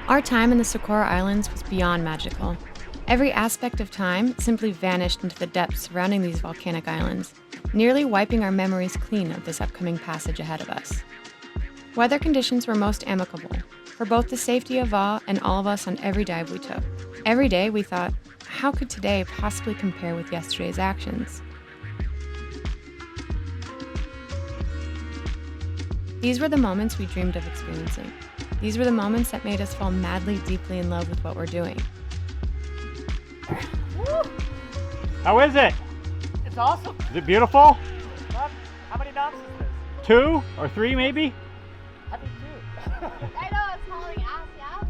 Our time in the Socorro Islands was beyond magical. Every aspect of time simply vanished into the depths surrounding these volcanic islands, nearly wiping our memories clean of this upcoming passage ahead of us. Weather conditions were most amicable, for both the safety of Va and all of us on every dive we took. Every day we thought, how could today possibly compare with yesterday's actions? These were the moments we dreamed of experiencing. These were the moments that made us fall madly, deeply in love with what we're doing. How is it? It's awesome. Is it beautiful? How many knots is this? 2 or 3 maybe? I think 2. I know, it's hauling ass, yeah?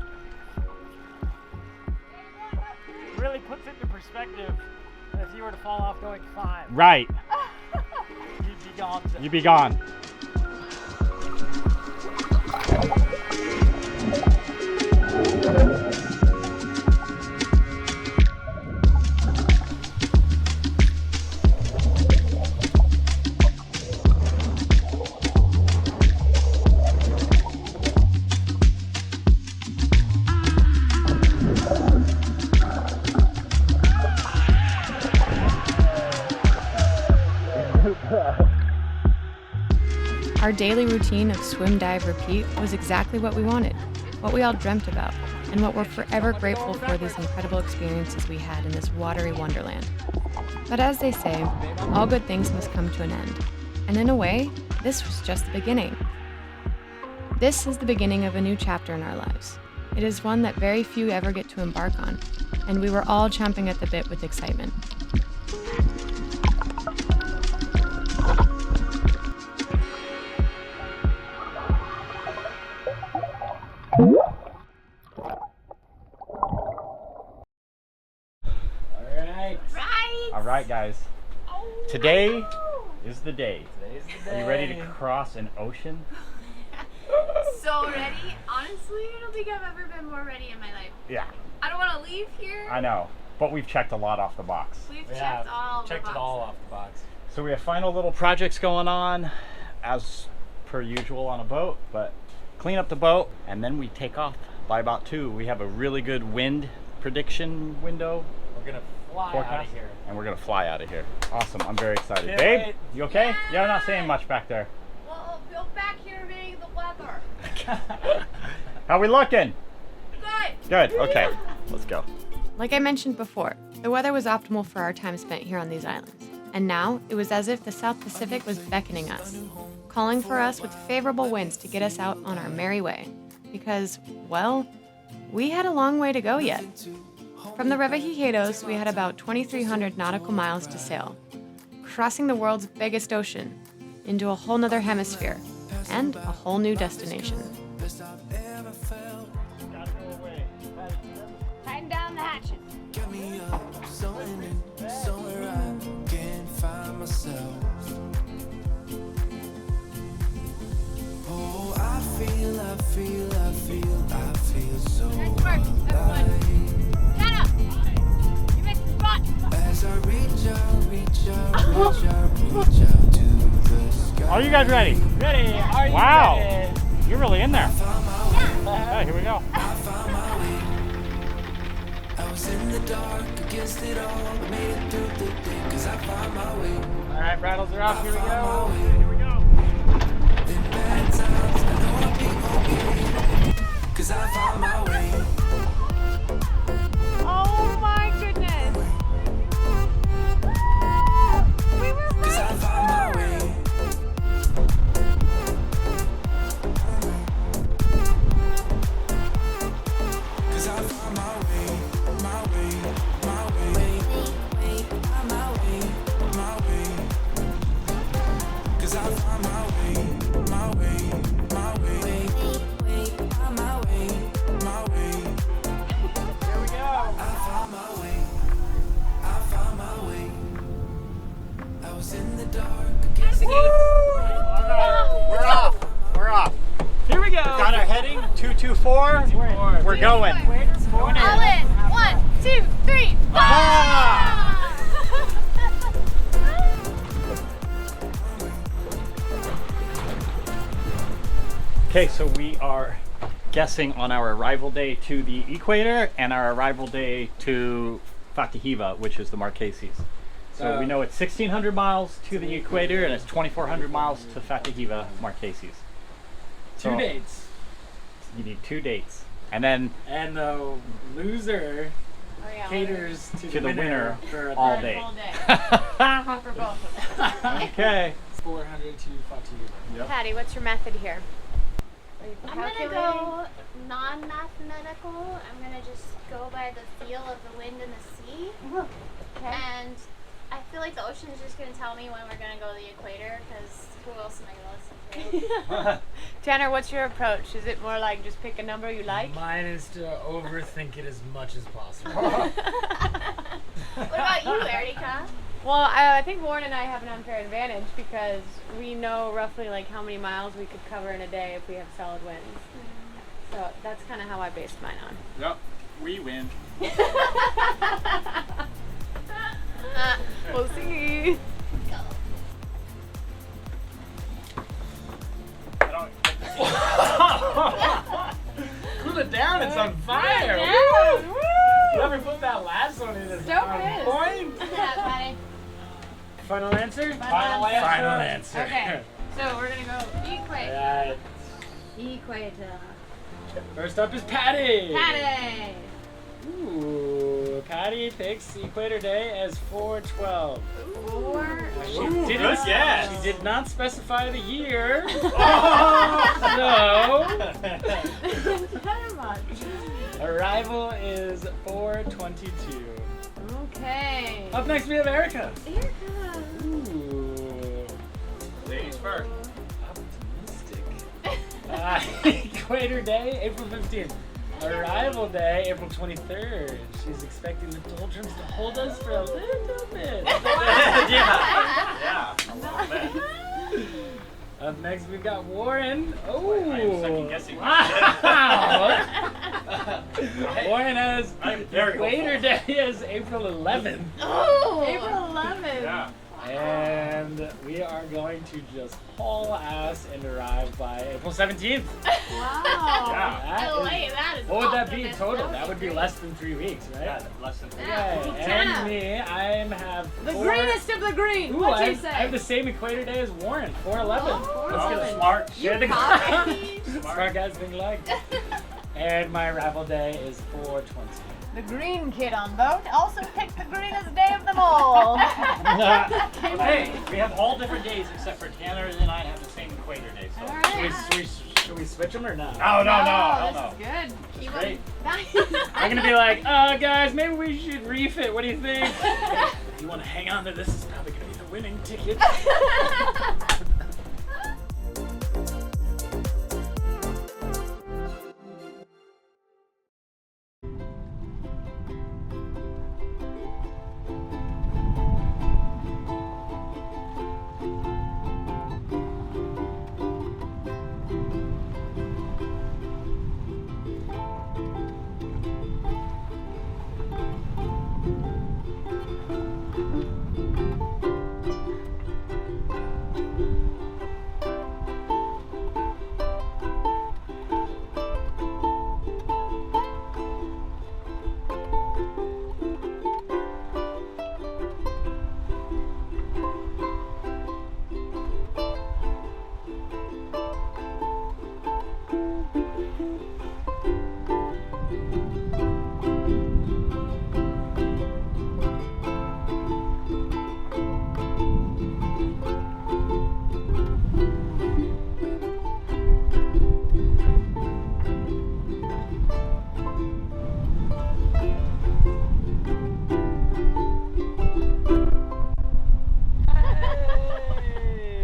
It really puts it into perspective if you were to fall off going 5. Right. You'd be gone. You'd be gone. Our daily routine of swim, dive, repeat was exactly what we wanted, what we all dreamt about, and what we're forever grateful for these incredible experiences we had in this watery wonderland. But as they say, all good things must come to an end. And in a way, this was just the beginning. This is the beginning of a new chapter in our lives. It is one that very few ever get to embark on, and we were all chomping at the bit with excitement. All right, guys. Today is the day. Are you ready to cross an ocean? So ready. Honestly, I don't think I've ever been more ready in my life. Yeah, I don't want to leave here. I know. But we've checked a lot off the box. We've checked all checked the it all off the box. So we have final little projects going on, as per usual on a boat, but clean up the boat and then we take off by about 2. We have a really good wind prediction window. We're gonna fly out of here. And we're gonna fly out of here. Awesome, I'm very excited. Can't Babe, wait. you okay? Yeah. You're not saying much back there. Well, go back here being the weather. How we looking? Good. Good, okay, let's go. Like I mentioned before, the weather was optimal for our time spent here on these islands. And now, it was as if the South Pacific was beckoning us, calling for us with favorable winds to get us out on our merry way. Because, well, we had a long way to go yet. From the Revillagigedos, we had about 2,300 nautical miles to sail, crossing the world's biggest ocean into a whole nother hemisphere and a whole new destination. Tighten down the hatches. Get me up, somewhere I can't find myself. Oh, I feel so alive. Shut up. You missed the spot. As I reach out to the sky. Are you guys ready? Ready? Are you Wow. ready? You're really in there. Yeah. Yeah, here we go. I found my way. I was in the dark against it all, but made it through the day, 'cause I found my way. All right, rattles are off. Here we go. Here we go. In bad times, I know I'll be okay, 'cause I found my way. Oh my goodness. We were 'Cause I found my way. Cause I found my way, my way, my way, my way, my way. Cause I found my way, my way, my way, my way, my way. Here we go. I found my way, I found my way. I was in the dark against the We're off. We're off. Here we go. Got our heading 224. We're going. Going in. all in. 1, 2, 3, 4. Ah! Okay, so we are guessing on our arrival day to the equator and our arrival day to Fatahiva, which is the Marquesas. So we know it's 1,600 miles to the equator and it's 2,400 miles to Fatahiva, Marquesas. Two dates. You need 2 dates. And then And the loser caters to the winner for all For day. a whole day. For both of us. Okay. 400 to Fatahiva. Yep. Patty, what's your method here? Are you I'm gonna calculating? go non-mathematical. I'm gonna just go by the feel of the wind and the sea. Okay. And I feel like the ocean is just gonna tell me when we're gonna go to the equator, because who else am I gonna listen to? Tanner, what's your approach? Is it more like just pick a number you like? Mine is to overthink it as much as possible. What about you, Erica? Well, I think Warren and I have an unfair advantage because we know roughly like how many miles we could cover in a day if we have solid winds. So that's kind of how I based mine on. Yep. We win. We'll see. Cool it down, it's on fire! Yeah. Woo! Whoever put that last one in is So on good. point! Yeah, Patty. Final answer? Final answer. Final answer. Okay. So we're gonna go Equate. Alright. Equator. First up is Patty! Patty. Ooh, Patty picks Equator Day as 4/12. She Ooh, didn't good guess. She did not specify the year. So arrival is 4/22. Okay. Up next we have Erica. Erica. Ooh, Ladies first. optimistic. Equator Day, April 15th. Arrival Day, April 23rd. She's expecting the doldrums to hold us for a little bit. Yeah. A little bit. Up next we've got Warren. Oh, I am second guessing. wow. Warren has I'm very Equator hopeful. Day is April 11th. Oh. April 11th. Yeah. And we are going to just haul ass and arrive by April 17th. Wow. Yeah. That is What would that be optimistic. total? That would be less than 3 weeks, right? Yeah, less than 3. Okay, and me, I have The four- greenest of the green. Ooh, What'd I you have, say? I have the same Equator Day as Warren, 4/11. Oh, Let's get 4/11. Smart. Share the copy. Smart guys being like. And my arrival day is 4/20. The green kid on boat also picked the greenest day of them all. Hey, we have all different days except for Tanner and I have the same equator day. So. All right. Should we switch them or not? No, hell This no. is good. Keep Great. I'm gonna be like, guys, maybe we should refit. What do you think? If you want to hang on to this, is probably gonna be the winning ticket.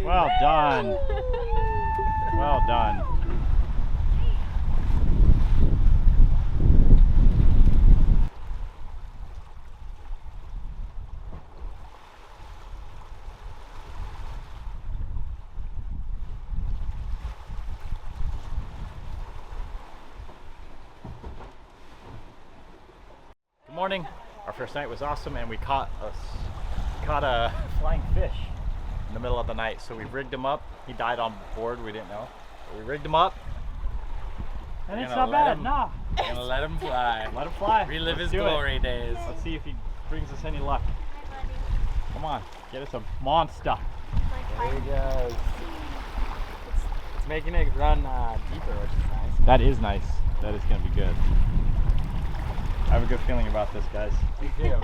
Well done. Well done. Good morning. Our first night was awesome, and we caught a flying fish in the middle of the night. So we rigged him up. He died on board. We didn't know. But we rigged him up, And it's gonna not let bad, him- no. We're gonna let him fly. Let him fly. Relive Let's his do it. glory days. Let's see if he brings us any luck. Hi, buddy. Come on, get us a monster. Like, There he fine. goes. It's making it run deeper, which is nice. That is nice. That is gonna be good. I have a good feeling about this, guys. Me too.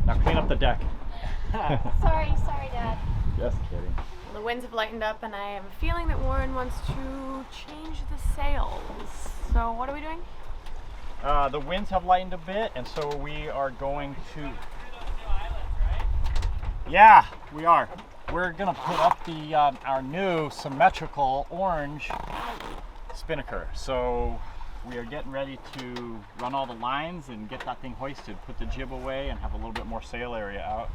Now clean up the deck. Sorry, Dad. Just kidding. The winds have lightened up, and I have a feeling that Warren wants to change the sails. So what are we doing? The winds have lightened a bit, and so we are going to. Yeah, we are. We're gonna put up the our new symmetrical orange spinnaker. So we are getting ready to run all the lines and get that thing hoisted, put the jib away, and have a little bit more sail area out.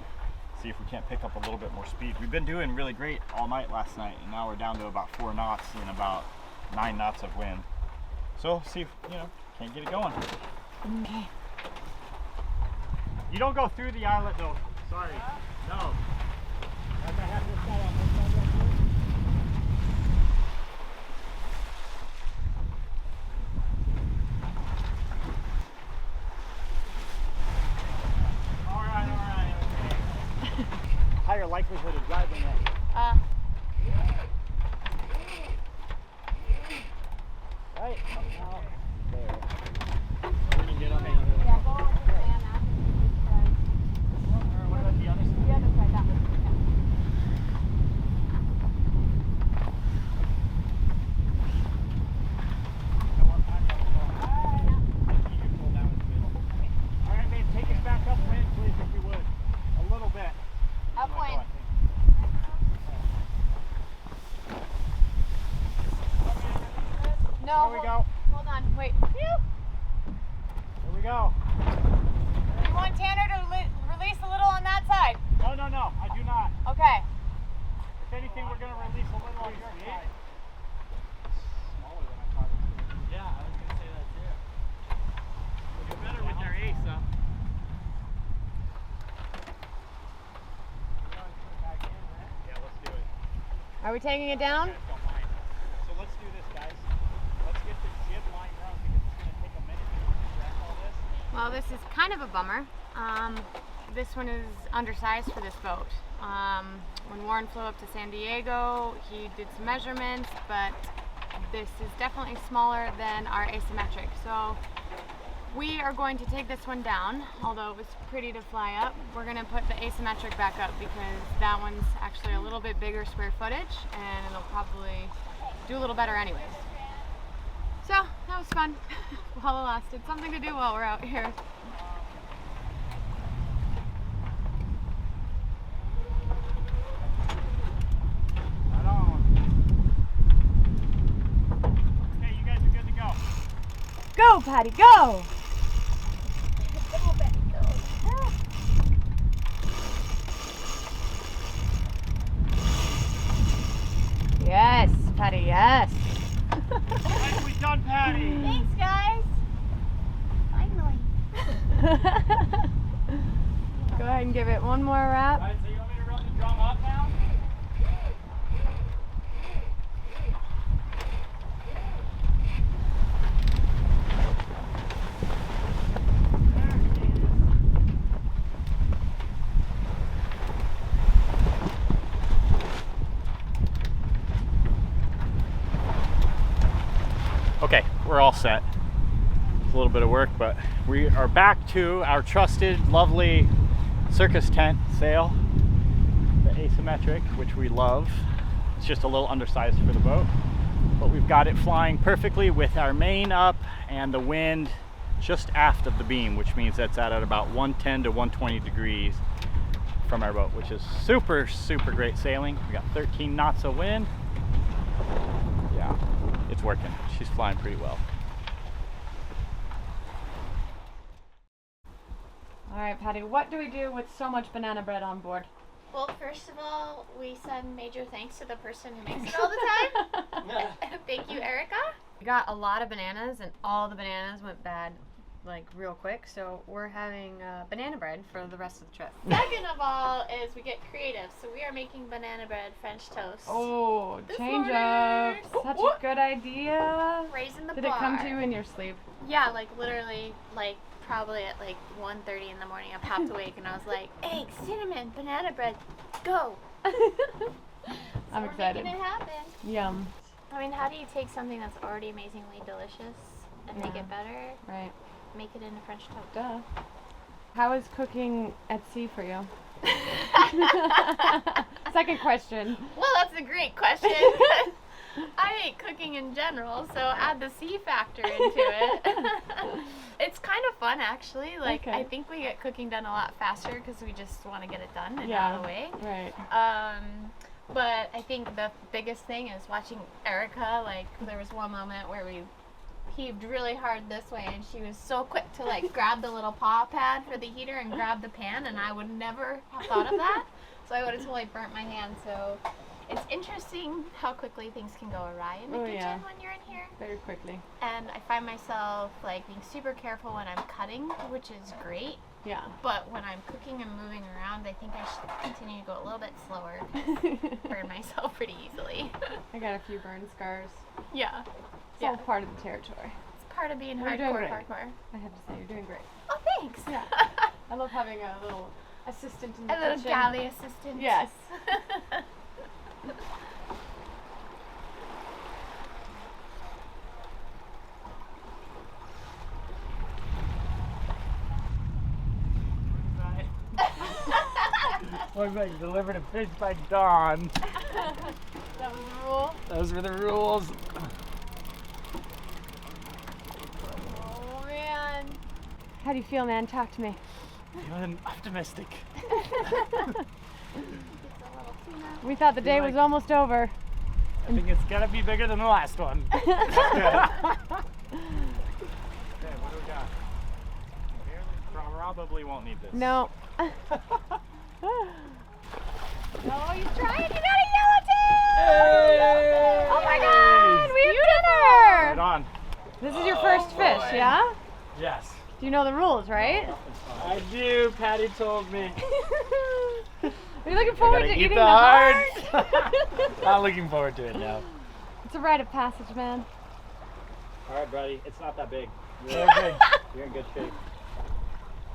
See if we can't pick up a little bit more speed. We've been doing really great all night last night, and now we're down to about 4 knots and about 9 knots of wind. So see if, can't get it going. Okay. You don't go through the islet though. Sorry. No. Like I have this guy on this side right here. All right. Okay. Higher likelihood of driving it. Right. There. We can get on the other. Yeah, go on with the van after because What about the other side? the other side, that one. All right, babe, take us back upwind, please, if you would. A little bit. Upwind. No. There we go. Hold on. Wait. There we go. You want Tanner to release a little on that side? No, I do not. Okay. If anything, we're going to release a little on your side. Smaller than I thought it was going to be. Yeah, I was gonna say that too. We'll do better with our ace, though. Yeah, let's do it. Are we taking it down? You guys don't mind. So let's do this, guys. Let's get the jib line run because it's going to take a minute to extract all this. Well, this is kind of a bummer. This one is undersized for this boat. When Warren flew up to San Diego, he did some measurements, but this is definitely smaller than our asymmetric. So we are going to take this one down, although it was pretty to fly up. We're going to put the asymmetric back up because that one's actually a little bit bigger square footage and it'll probably do a little better anyways. So that was fun while it lasted. Something to do while we're out here. Right on. Okay, you guys are good to go. Go, Patty, go! Yes, Patty, yes. Nicely done, Patty. Thanks, guys. Finally. Go ahead and give it one more wrap. Alright, so you want me to run the drum up now? Okay, we're all set. It's a little bit of work, but we are back to our trusted, lovely circus tent sail, the asymmetric, which we love. It's just a little undersized for the boat, but we've got it flying perfectly with our main up and the wind just aft of the beam, which means that's at about 110 to 120 degrees from our boat, which is super, super great sailing. We got 13 knots of wind. Yeah, it's working. She's flying pretty well. All right, Patty, what do we do with so much banana bread on board? Well, first of all, we send major thanks to the person who makes it all the time. Thank you, Erica. We got a lot of bananas and all the bananas went bad like real quick. So we're having banana bread for the rest of the trip. Second of all is we get creative. So we are making banana bread French toast. Oh, This change morning. up. Such a good idea. Raising the Did bar. it come to you in your sleep? Yeah, like literally, like probably at like 1:30 in the morning. I popped awake and I was like, eggs, cinnamon, banana bread, go. I'm We're excited. making it happen. Yum. I mean, how do you take something that's already amazingly delicious and make Yeah. it better? Right. Make it into French toast. Duh. How is cooking at sea for you? Second question. Well, that's a great question. I hate cooking in general, so add the sea factor into it. It's kind of fun, actually. Like, Okay. I think we get cooking done a lot faster because we just want to get it done and Yeah. out of the way. Right. But I think the biggest thing is watching Erica. Like, there was one moment where we heaved really hard this way, and she was so quick to like grab the little paw pad for the heater and grab the pan, and I would never have thought of that. So I would have totally burnt my hand. So it's interesting how quickly things can go awry in the Oh, kitchen yeah. when you're in here. Very quickly. And I find myself like being super careful when I'm cutting, which is great. Yeah. But when I'm cooking and moving around, I think I should continue to go a little bit slower. 'Cause I burn myself pretty easily. I got a few burn scars. Yeah. It's all part of the territory. It's part of being You're doing great. hardcore. I have to say, you're doing great. Oh, thanks. Yeah. I love having a little assistant in the A little kitchen. galley assistant. Yes. Looks like delivered a fish by dawn. That was the rule. Those were the rules. Oh, man. How do you feel, man? Talk to me. Feeling optimistic. We thought the day was almost over. I think it's gonna be bigger than the last one. That's good. Okay, what do we got? Probably won't need this. No. Oh, you tried. You got a yellowtail. Hey! Oh my God, we have dinner. Right on. This is your first fish, yeah? Yes. Do you know the rules, right? I do. Patty told me. Are you looking forward to eat eating the the heart. heart? Not looking forward to it now. It's a rite of passage, man. All right, buddy. It's not that big. You're big. You're in good shape.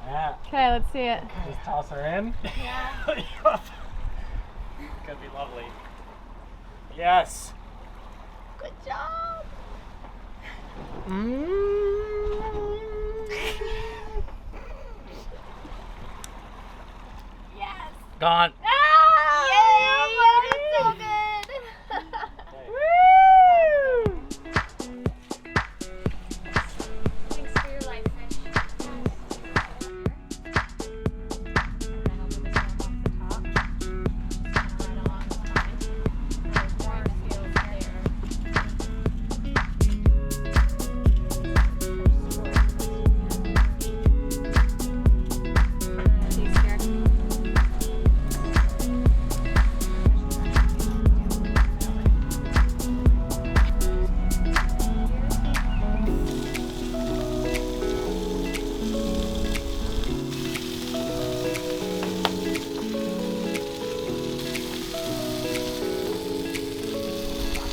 Yeah. Okay, let's see it. Just toss her in. Yeah. It's gonna be lovely. Yes. Good job. Yes. Gone. Yay! You did so good. Thanks for your life, fish.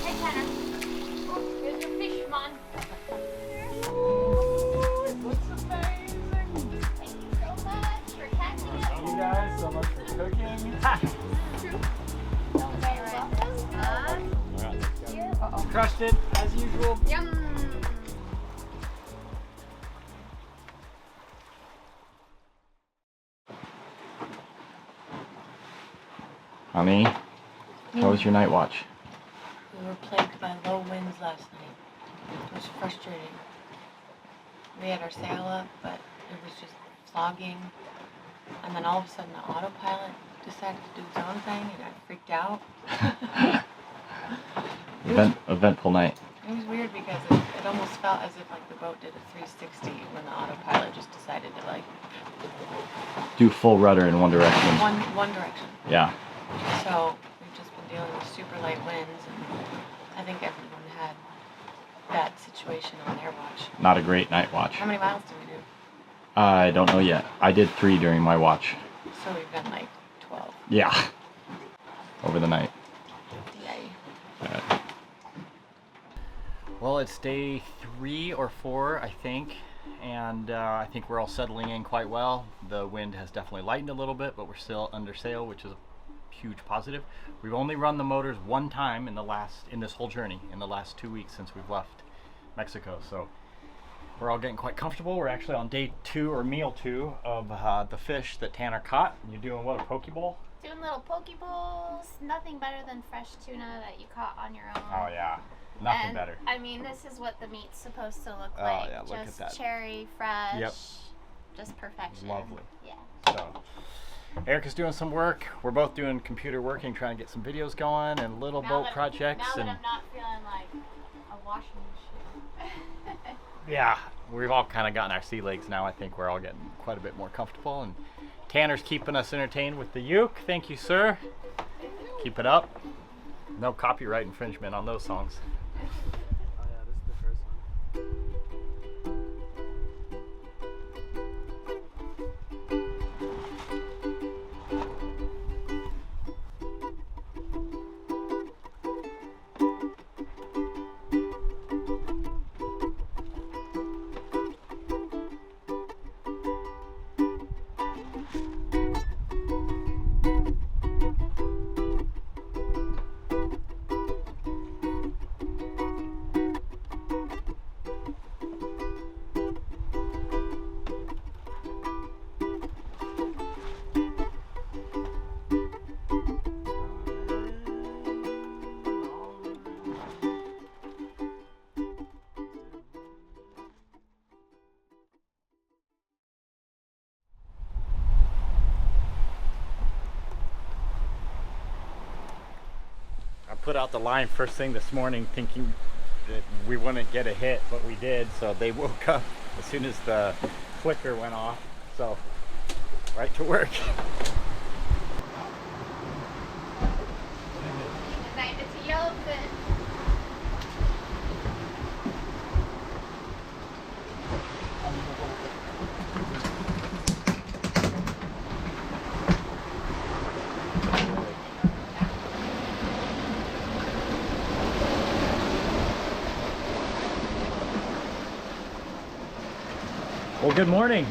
Hey, Tanner. Oh, here's your fish, man. Looks amazing. Thank you so much for catching it. Thank you guys so much for cooking. Very welcome. Crushed it as usual. Yum. Honey, how was your night watch? We were plagued by low winds last night. It was frustrating. We had our sail up, but it was just fogging. And then all of a sudden the autopilot decided to do its own thing and I freaked out. Eventful night. It was weird because it almost felt as if like the boat did a 360 when the autopilot just decided to like Do full rudder in one direction. one direction. Yeah. So we've just been dealing with super light winds and I think everyone had that situation on their watch. Not a great night watch. How many miles did we do? I don't know yet. I did 3 during my watch. So we've done like 12. Yeah. Over the night. Yay. Well, it's day 3 or 4, I think, and I think we're all settling in quite well. The wind has definitely lightened a little bit, but we're still under sail, which is a huge positive. We've only run the motors 1 time in this whole journey, in the last 2 weeks since we've left Mexico. So we're all getting quite comfortable. We're actually on day 2 or meal 2 of the fish that Tanner caught. You're doing what, a poke bowl? Doing little poke bowls. Nothing better than fresh tuna that you caught on your own. Oh yeah, nothing And, better. I mean, this is what the meat's supposed to look Oh, like. yeah, look at just that. cherry, fresh. Yep. Just perfection. Lovely. Yeah. So Erica's doing some work. We're both doing computer working, trying to get some videos going and little boat projects. Now And that I'm not feeling like a washing machine. yeah, we've all kind of gotten our sea legs now. I think we're all getting quite a bit more comfortable. And Tanner's keeping us entertained with the uke. Thank you, sir. Keep it up. No copyright infringement on those songs. Oh yeah, this is the first one. I put out the line first thing this morning thinking that we wouldn't get a hit, but we did. So they woke up as soon as the flicker went off. So right to work. It's a yellowfin. Well, good morning.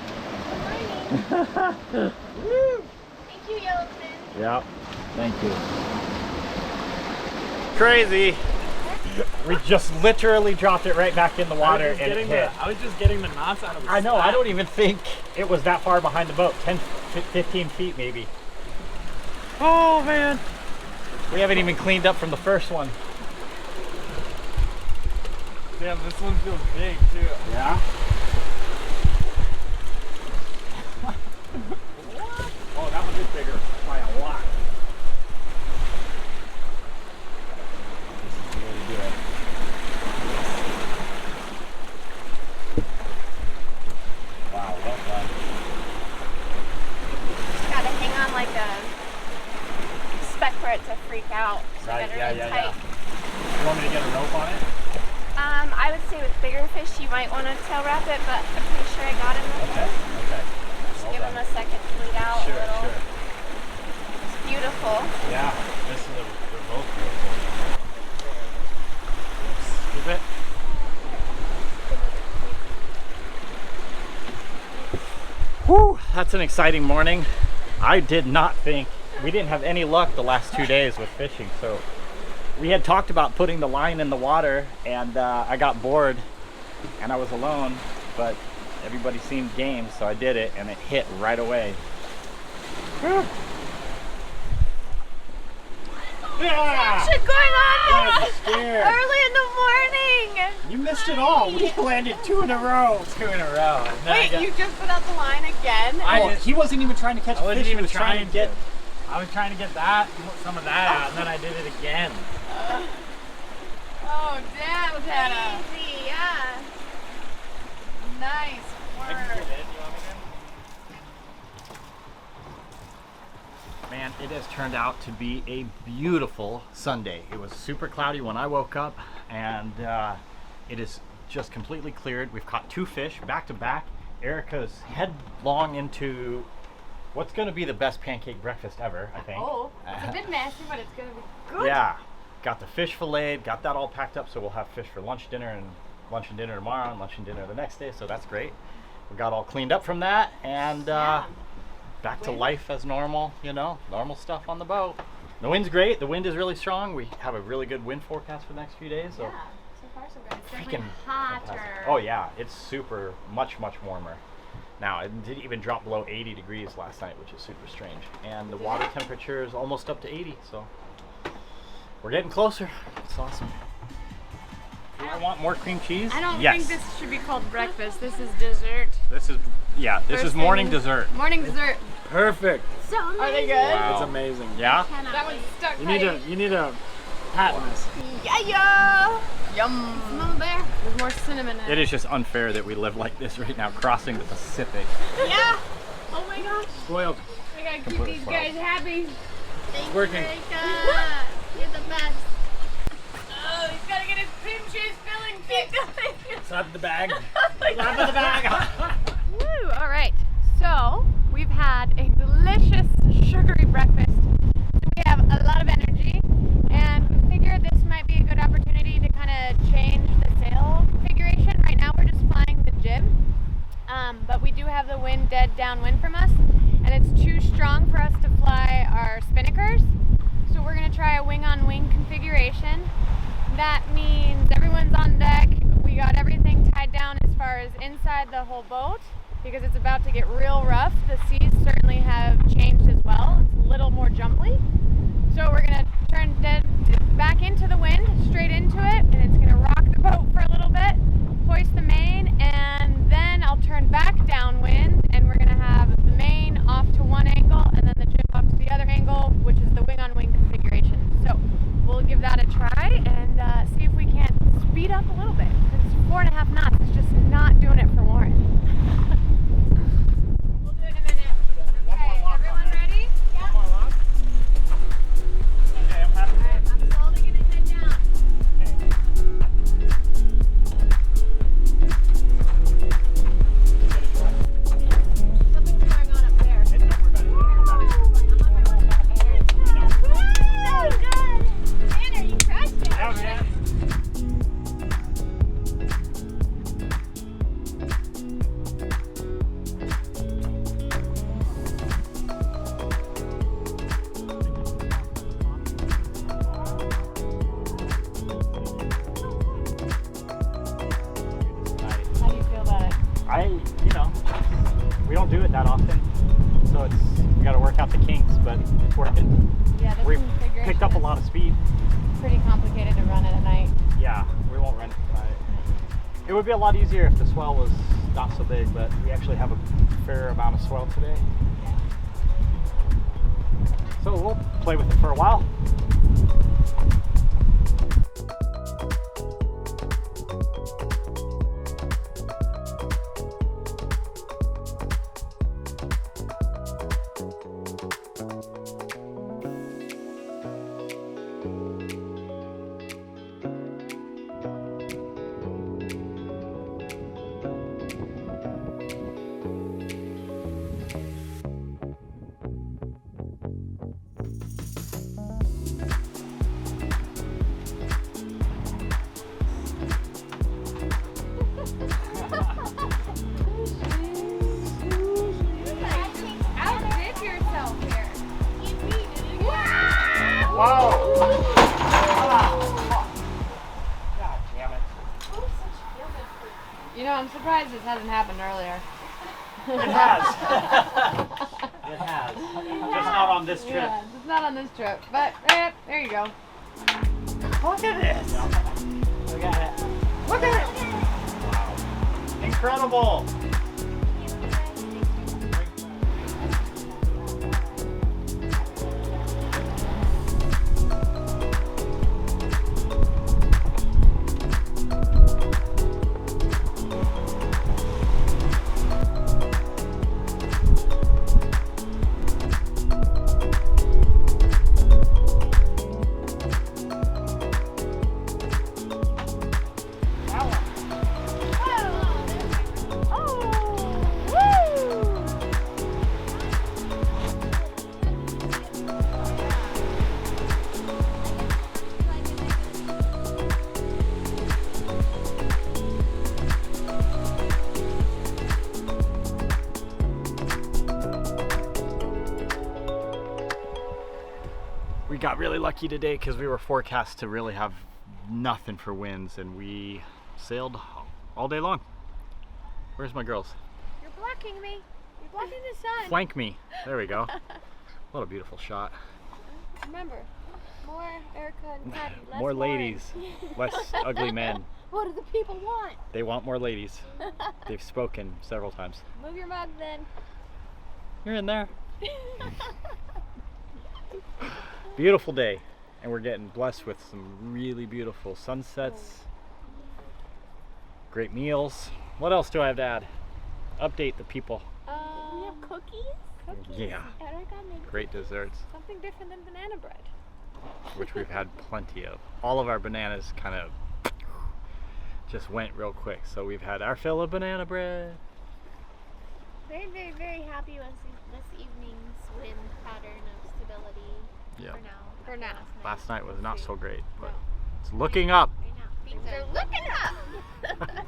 Good morning. Thank you, yellowfin. Yeah, thank you. Crazy. We just literally dropped it right back in the water and it hit. I was just getting the knots out of the I know, I slab. don't even think it was that far behind the boat. 10, 15 feet maybe. Oh man. We haven't even cleaned up from the first one. Damn, this one feels big too. Yeah? Oh, that one is bigger by a lot. This is the way to do it. Wow, well done. Just gotta hang on like a spec for it to freak out. So Right, get it yeah, in yeah, tight. yeah. You want me to get a rope on it? I would say with bigger fish you might want to tail wrap it, but I'm pretty sure I got him with Okay, it. okay. Just Well give done. him a second to bleed out Sure, a little. sure. It's beautiful. Yeah, they're both beautiful. Scoop it. Whew, that's an exciting morning. I did not think, we didn't have any luck the last 2 days with fishing, so we had talked about putting the line in the water and I got bored and I was alone, but everybody seemed game, so I did it and it hit right away. Whew. Yeah! What's going on I'm here? scared. Early in the morning. You missed it all. We landed 2 in a row. 2 in a row. And then I Wait, got- you just put out the line again? He wasn't even trying to catch I a wasn't fish. He even was trying to get. I was trying to get that, some of that out, and then I did it again. Oh, damn, Tana. Crazy, yeah. Nice work. Man, it has turned out to be a beautiful Sunday. It was super cloudy when I woke up, and it is just completely cleared. We've caught 2 fish back to back, Erica's headlong into what's going to be the best pancake breakfast ever, I think. Oh, it's a bit messy, but it's gonna be good. Yeah, got the fish filleted, got that all packed up, so we'll have fish for lunch, dinner, and lunch and dinner tomorrow, and lunch and dinner the next day, so that's great. We got all cleaned up from that, and back to life as normal, you know, normal stuff on the boat. The wind's great, the wind is really strong. We have a really good wind forecast for the next few days, so Yeah, so far so good. It's freaking definitely hotter. fantastic. Oh yeah, it's super, much warmer. Now, it didn't even drop below 80 degrees last night, which is super strange. And the water temperature is almost up to 80, so we're getting closer. It's awesome. Do I want more cream cheese? I don't yes. think this should be called breakfast. This is dessert. This is, yeah, this First is morning thing- dessert. Morning dessert. Perfect. So amazing. Are they good? Wow. It's amazing. Yeah? That one's stuck You need to patent this. Yeah. Yum. Smell there. There's more cinnamon in It is just unfair that we live like this right now, crossing the Pacific. Yeah. Oh my gosh. Spoiled. We gotta keep Completely these spoiled. guys happy. Thank Working. you, Erica. You're the best. Oh, he's gotta get his cream cheese filling. Keep going. Slap the bag. Slap in the bag. Woo! All right. So we've had a delicious sugary breakfast. We have a lot of energy, and we figured this might be a good opportunity to kind of change the sail configuration. Right now we're just flying the jib, but we do have the wind dead downwind from us, and it's too strong for us to fly our spinnakers. So we're gonna try a wing-on-wing configuration. That means everyone's on deck. We got everything tied down as far as inside the whole boat, because it's about to get real rough. The seas certainly have changed as well. It's a little more jumbly. So we're gonna turn dead back into the wind, straight into it, and it's gonna rock the boat for a little bit, hoist the main, and then I'll turn back downwind, and we're gonna have the main off to one angle, and then the jib off to the other angle, which is the wing-on-wing configuration. So we'll give that a try and see if we can't speed up a little bit, because 4.5 knots is just not doing it for Warren. We'll do it in a minute. Okay, everyone ready? Yeah. Okay, I'm happy. Alright, I'm slowly gonna head down. Something's going on up there. Hey, don't worry about it. Don't worry about it. So good! Tanner, you crushed it. Oh, yeah. How do you feel about it? We don't do it that often, so we got to work out the kinks, but it's working. Yeah, this We've configuration picked up a is lot of speed. pretty complicated to run at night. Yeah, we won't run it tonight. It would be a lot easier if the swell was not so big, but we actually have a fair amount of swell today. So we'll play with it for a while. Outdid yourself here. Whoa! God damn it. You know, I'm surprised this hasn't happened earlier. It has. It has. Just not on this trip. Yeah, it's not on this trip, but there you go. Look at this. Look at it. Look at it. Wow. Incredible. Oh, lucky today because we were forecast to really have nothing for winds, and we sailed all day long. Where's my girls? You're blocking me. You're blocking the sun. Flank me. There we go. What a beautiful shot. Remember, more Erica and Patty, less More Lauren. ladies, less ugly men. What do the people want? They want more ladies. They've spoken several times. Move your mug then. You're in there. Beautiful day, and we're getting blessed with some really beautiful sunsets, great meals. What else do I have to add? Update the people. We have cookies? Yeah, Erica made great desserts, something different than banana bread. which we've had plenty of. All of our bananas kind of just went real quick, so we've had our fill of banana bread. Very, very, very happy with this evening's wind pattern of stability Yeah. for now. For now. Last night was not so great, but No. it's looking up. Things are looking up!